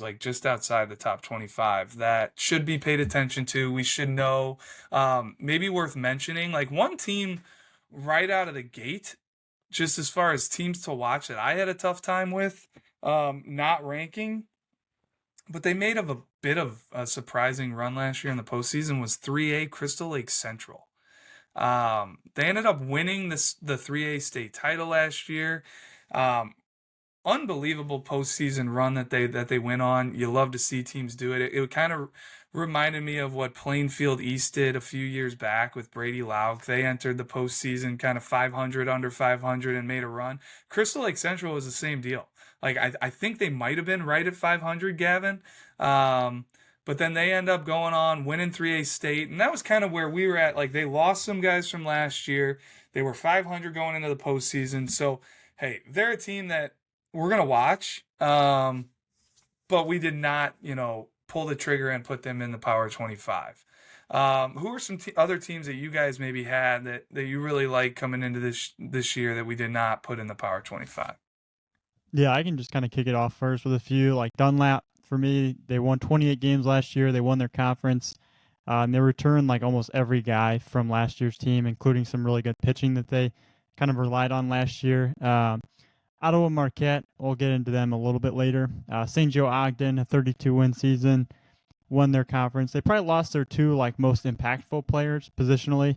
like just outside the top 25 that should be paid attention to. We should know, maybe worth mentioning, like one team right out of the gate, just as far as teams to watch that I had a tough time with, not ranking, but they made of a bit of a surprising run last year in the postseason was 3A Crystal Lake Central. They ended up winning the 3A state title last year. Um, Unbelievable postseason run that they went on. You love to see teams do it. It kind of reminded me of what Plainfield East did a few years back with Brady Lauk. They entered the postseason kind of 500 under 500 and made a run. Crystal Lake Central was the same deal. Like I think they might have been right at 500, Gavin. Um, but then they end up going on winning 3A state, and that was kind of where we were at. Like they lost some guys from last year. They were 500 going into the postseason. So hey, they're a team that we're gonna watch. But we did not, pull the trigger and put them in the Power 25. Who are some other teams that you guys maybe had that you really like coming into this year that we did not put in the Power 25? Yeah, I can just kind of kick it off first with a few. Like Dunlap, for me, they won 28 games last year. They won their conference. And they returned like almost every guy from last year's team, including some really good pitching that they kind of relied on last year. Ottawa Marquette, we'll get into them a little bit later. St. Joe Ogden, a 32-win season, won their conference. They probably lost their two like most impactful players positionally,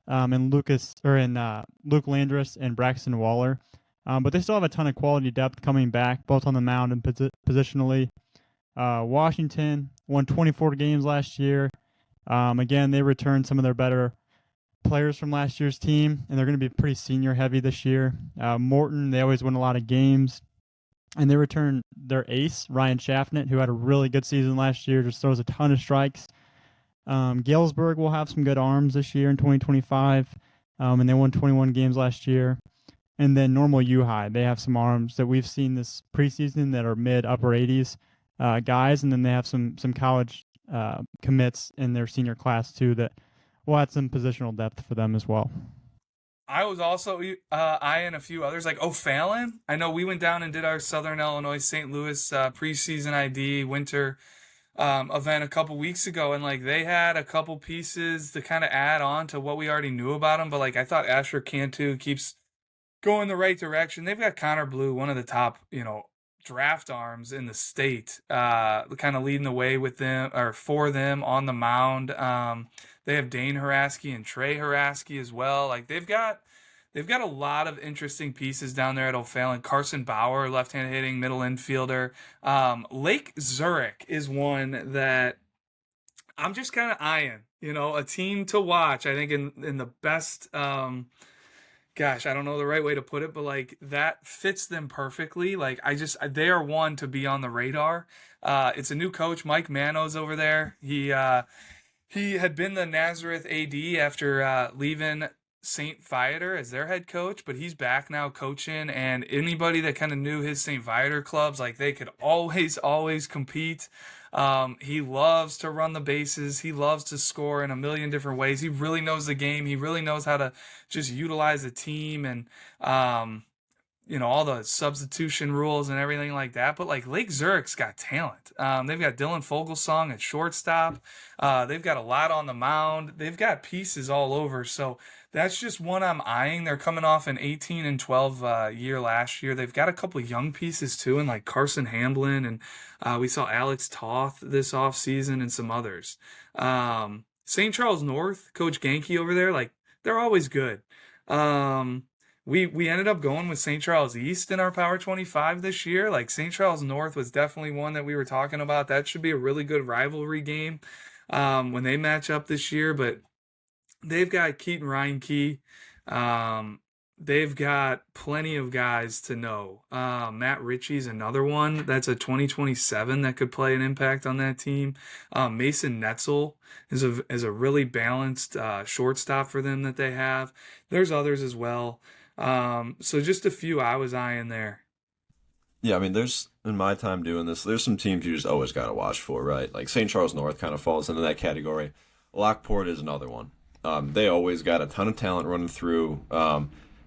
in Luke Landris and Braxton Waller. But they still have a ton of quality depth coming back, both on the mound and positionally. Washington won 24 games last year. Again, they returned some of their better players from last year's team, and they're going to be pretty senior heavy this year. Morton, they always win a lot of games, and they return their ace, Ryan Schaffnet, who had a really good season last year, just throws a ton of strikes. Galesburg will have some good arms this year in 2025, and they won 21 games last year. And then Normal U High, they have some arms that we've seen this preseason that are mid-upper 80s guys, and then they have some college commits in their senior class too that will add some positional depth for them as well. I was also eyeing a few others like O'Fallon. I know we went down and did our Southern Illinois St. Louis preseason ID winter event a couple weeks ago, and like they had a couple pieces to kind of add on to what we already knew about them. But like I thought Asher Cantu keeps going the right direction. They've got Connor Blue, one of the top, draft arms in the state, kind of leading the way with them or for them on the mound. They have Dane Haraski and Trey Haraski as well. Like they've got a lot of interesting pieces down there at O'Fallon. Carson Bauer, left-hand hitting middle infielder. Lake Zurich is one that I'm just kind of eyeing. A team to watch. I think in the best. Gosh, I don't know the right way to put it, but like that fits them perfectly. Like they are one to be on the radar. It's a new coach, Mike Manos over there. He had been the Nazareth AD after leaving St. Viator as their head coach, but he's back now coaching. And anybody that kind of knew his St. Viator clubs, like they could always compete. He loves to run the bases. He loves to score in a million different ways. He really knows the game. He really knows how to just utilize the team and, all the substitution rules and everything like that. But like Lake Zurich's got talent. They've got Dylan Fogelsong at shortstop. They've got a lot on the mound. They've got pieces all over. So that's just one I'm eyeing. They're coming off an 18-12 year last year. They've got a couple of young pieces too, and like Carson Hamblin, and we saw Alex Toth this offseason and some others. St. Charles North, Coach Genke over there, like they're always good. We ended up going with St. Charles East in our Power 25 this year. Like St. Charles North was definitely one that we were talking about. That should be a really good rivalry game when they match up this year. But they've got Keaton Reinke. They've got plenty of guys to know. Matt Ritchie's another one. That's a 2027 that could play an impact on that team. Mason Netzel is a really balanced shortstop for them that they have. There's others as well. So just a few I was eyeing there. Yeah, I mean, in my time doing this, there's some teams you just always got to watch for, right? Like St. Charles North kind of falls into that category. Lockport is another one. They always got a ton of talent running through.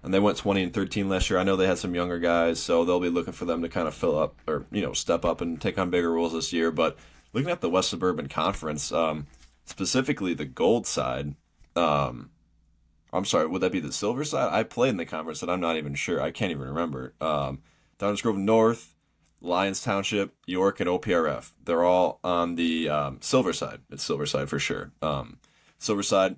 and they went 20-13 last year. I know they had some younger guys, so they'll be looking for them to kind of fill up or step up and take on bigger roles this year. But looking at the West Suburban Conference, specifically the gold side, I'm sorry, would that be the silver side? I played in the conference, and I'm not even sure. I can't even remember. Downers Grove North, Lyons Township, York, and OPRF. They're all on the silver side. It's silver side for sure. Silver side,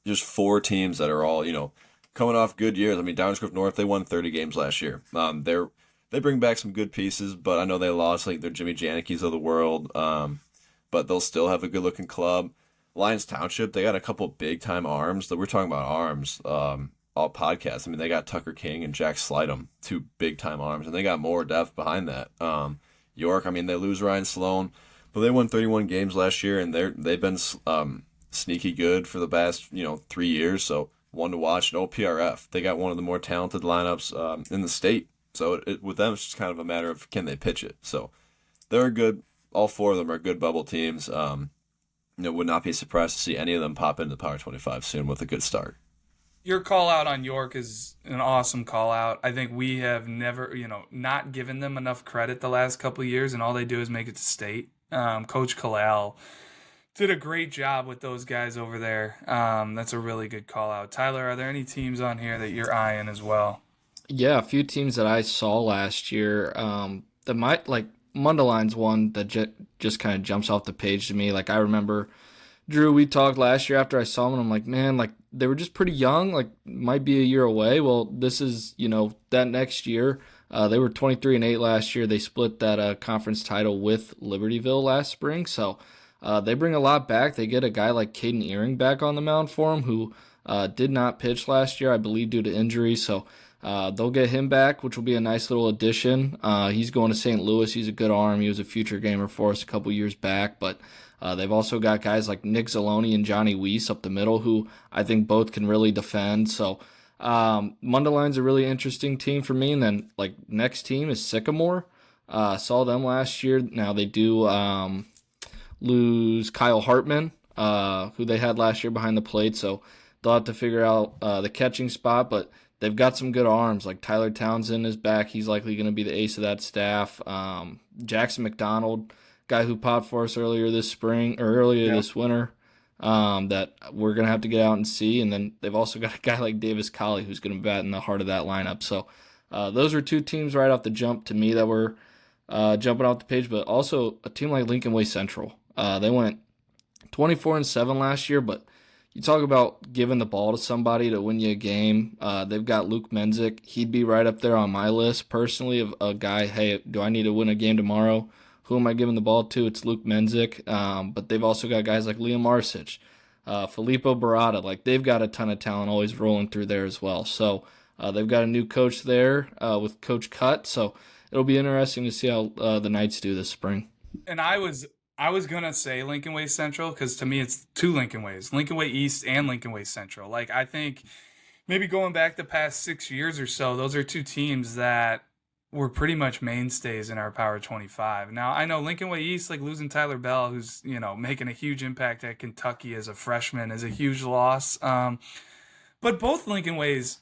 just 4 teams that are all coming off good years. I mean, Downers Grove North, they won 30 games last year. They bring back some good pieces, but I know they lost like their Jimmy Janikis of the world. But they'll still have a good looking club. Lyons Township, they got a couple big time arms. That we're talking about arms, all podcasts. I mean, they got Tucker King and Jack Slidham, 2 big time arms, and they got more depth behind that. York, I mean, they lose Ryan Sloan, but they won 31 games last year, and they've been sneaky good for the past 3 years. So one to watch. And OPRF, they got one of the more talented lineups in the state. So with them, it's just kind of a matter of can they pitch it. So they're good. All 4 of them are good bubble teams. Would not be surprised to see any of them pop into the Power 25 soon with a good start. Your call out on York is an awesome call out. I think we have never, not given them enough credit the last couple of years, and all they do is make it to state. Coach Kalal did a great job with those guys over there. That's a really good call out. Tyler, are there any teams on here that you're eyeing as well? Yeah, a few teams that I saw last year that might, like, Mundeleин's one that just kind of jumps off the page to me. Like, I remember, Drew, we talked last year after I saw them, and I'm like, man, like, they were just pretty young, like, might be a year away. Well, this is, that next year. They were 23-8 last year. They split that conference title with Libertyville last spring. So they bring a lot back. They get a guy like Caden Earring back on the mound for him, who did not pitch last year, I believe, due to injury. So they'll get him back, which will be a nice little addition. He's going to St. Louis. He's a good arm. He was a future gamer for us a couple years back. But they've also got guys like Nick Zaloni and Johnny Weiss up the middle, who I think both can really defend. So Mundelein's a really interesting team for me. And then, like, next team is Sycamore. Saw them last year. Now they do lose Kyle Hartman, who they had last year behind the plate. So they'll have to figure out the catching spot. But they've got some good arms. Like, Tyler Townsend is back. He's likely going to be the ace of that staff. Jackson McDonald, guy who popped for us earlier this winter, that we're going to have to get out and see. And then they've also got a guy like Davis Colley who's going to bat in the heart of that lineup. So those are 2 teams right off the jump to me that were jumping off the page, but also a team like Lincoln Way Central. They went 24-7 last year, but you talk about giving the ball to somebody to win you a game. They've got Luke Menzik. He'd be right up there on my list personally of a guy, hey, do I need to win a game tomorrow? Who am I giving the ball to? It's Luke Menzik. But they've also got guys like Liam Marsich, Filippo Barada. Like, they've got a ton of talent always rolling through there as well. So they've got a new coach there with Coach Cutt. So it'll be interesting to see how the Knights do this spring. And I was gonna say Lincoln Way Central because to me it's 2 Lincoln Ways, Lincoln Way East and Lincoln Way Central. Like, I think maybe going back the past 6 years or so, those are 2 teams that were pretty much mainstays in our Power 25. Now, I know Lincoln Way East, like losing Tyler Bell, who's, making a huge impact at Kentucky as a freshman, is a huge loss. But both Lincoln Ways,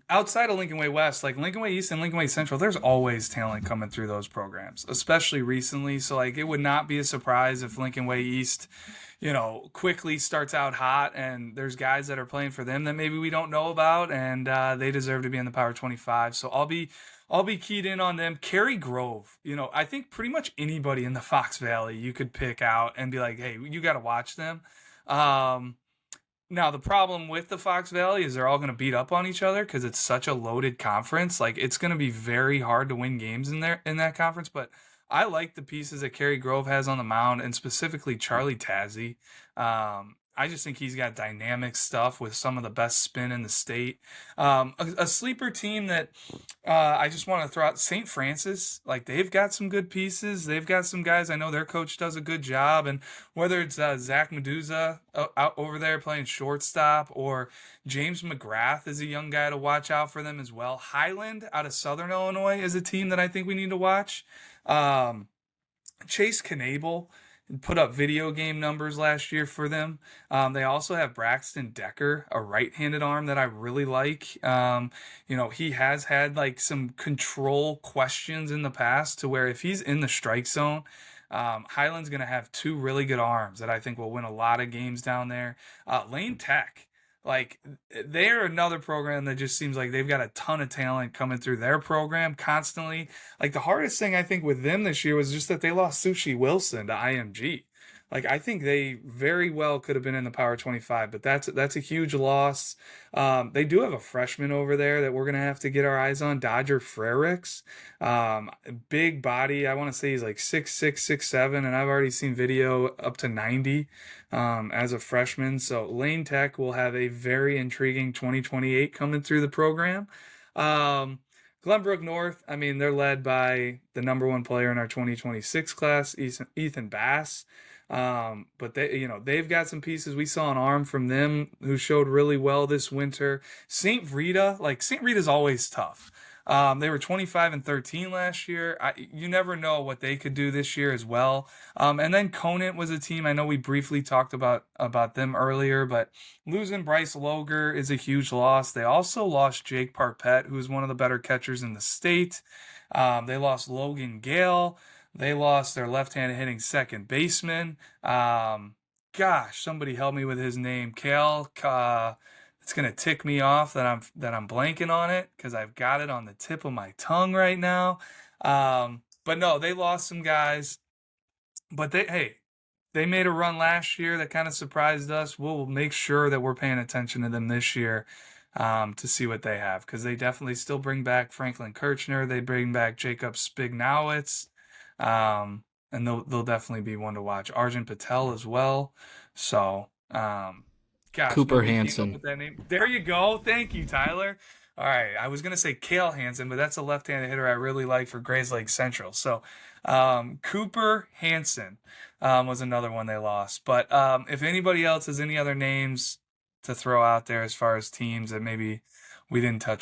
outside of Lincoln Way West, like Lincoln Way East and Lincoln Way Central, there's always talent coming through those programs, especially recently. So, like, it would not be a surprise if Lincoln Way East, quickly starts out hot and there's guys that are playing for them that maybe we don't know about, and they deserve to be in the Power 25. So I'll be keyed in on them. Cary Grove, I think pretty much anybody in the Fox Valley you could pick out and be like, hey, you got to watch them. Now, the problem with the Fox Valley is they're all going to beat up on each other because it's such a loaded conference. Like, it's going to be very hard to win games in that conference. But I like the pieces that Cary Grove has on the mound, and specifically Charlie Tazzy. I just think he's got dynamic stuff with some of the best spin in the state. A sleeper team that I just want to throw out, St. Francis. Like, they've got some good pieces. They've got some guys. I know their coach does a good job. And whether it's Zach Medusa out over there playing shortstop, or James McGrath is a young guy to watch out for them as well. Highland out of Southern Illinois is a team that I think we need to watch. Chase Knable put up video game numbers last year for them. They also have Braxton Decker, a right-handed arm that I really like. He has had like some control questions in the past to where if he's in the strike zone, Highland's going to have two really good arms that I think will win a lot of games down there. Lane Tech, like they're another program that just seems like they've got a ton of talent coming through their program constantly. Like the hardest thing I think with them this year was just that they lost Sushi Wilson to IMG. Like I think they very well could have been in the Power 25, but that's a huge loss. They do have a freshman over there that we're gonna have to get our eyes on, Dodger Frericks. Um, Big body. I want to say he's like 6'6", 6'7", and I've already seen video up to 90 as a freshman. So Lane Tech will have a very intriguing 2028 coming through the program. Um, Glenbrook North, I mean, they're led by the number one player in our 2026 class, Ethan Bass. But they've got some pieces. We saw an arm from them who showed really well this winter. St. Rita's always tough. They were 25-13 last year. You never know what they could do this year as well. And then Conant was a team. I know we briefly talked about them earlier, but losing Bryce Loger is a huge loss. They also lost Jake Parpet, who is one of the better catchers in the state. They lost Logan Gale. They lost their left-handed hitting second baseman. Somebody help me with his name. Kale. It's gonna tick me off that I'm blanking on it because I've got it on the tip of my tongue right now. But no, they lost some guys. But they made a run last year that kind of surprised us. We'll make sure that we're paying attention to them this year to see what they have because they definitely still bring back Franklin Kirchner. They bring back Jacob Spignowitz. And they'll definitely be one to watch. Arjun Patel as well. So, Cooper nobody came up Hansen. with that name. There you go. Thank you, Tyler. All right, I was gonna say Kale Hansen, but that's a left-handed hitter I really like for Grays Lake Central. So, Cooper Hansen was another one they lost. But if anybody else has any other names to throw out there as far as teams that maybe we didn't touch